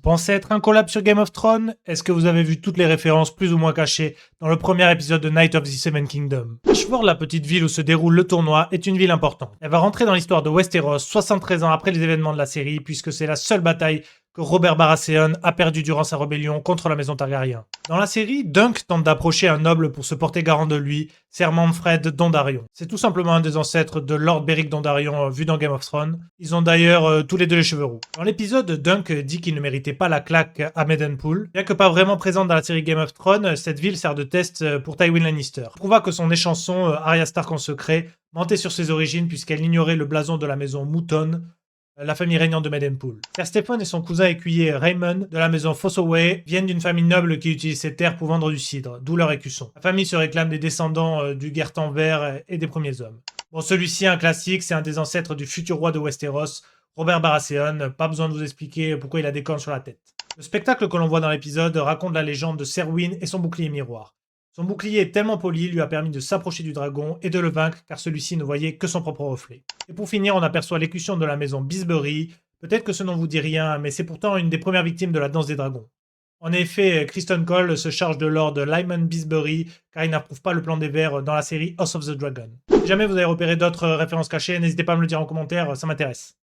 pensez être un collab sur Game of Thrones? Est-ce que vous avez vu toutes les références plus ou moins cachées dans le premier épisode de Night of the Seven Kingdoms? Ashford, la petite ville où se déroule le tournoi, est une ville importante. Elle va rentrer dans l'histoire de Westeros 73 ans après les événements de la série, puisque c'est la seule bataille que Robert Baratheon a perdue durant sa rébellion contre la maison Targaryen. Dans la série, Dunk tente d'approcher un noble pour se porter garant de lui, Ser Manfred Dondarrion. C'est tout simplement un des ancêtres de Lord Beric Dondarrion vu dans Game of Thrones. Ils ont d'ailleurs tous les deux les cheveux roux. Dans l'épisode, Dunk dit qu'il ne méritait pas la claque à Meadenpool. Bien que pas vraiment présente dans la série Game of Thrones, cette ville sert de test pour Tywin Lannister. Il prouva que son échanson Arya Stark en secret mentait sur ses origines puisqu'elle ignorait le blason de la maison Mouton, la famille régnante de Meadenpool. Ser Stephen et son cousin écuyer Raymond de la maison Fossoway viennent d'une famille noble qui utilise ses terres pour vendre du cidre, d'où leur écusson. La famille se réclame des descendants du Guertan vert et des premiers hommes. Bon, celui-ci, un classique, c'est un des ancêtres du futur roi de Westeros, Robert Baratheon. Pas besoin de vous expliquer pourquoi il a des cornes sur la tête. Le spectacle que l'on voit dans l'épisode raconte la légende de Serwyn et son bouclier miroir. Son bouclier est tellement poli, lui a permis de s'approcher du dragon et de le vaincre car celui-ci ne voyait que son propre reflet. Et pour finir, on aperçoit l'écusson de la maison Bisbury. Peut-être que ce nom vous dit rien, mais c'est pourtant une des premières victimes de la danse des dragons. En effet, Criston Cole se charge de Lord Lyman Bisbury car il n'approuve pas le plan des Verts dans la série House of the Dragon. Si jamais vous avez repéré d'autres références cachées, n'hésitez pas à me le dire en commentaire, ça m'intéresse.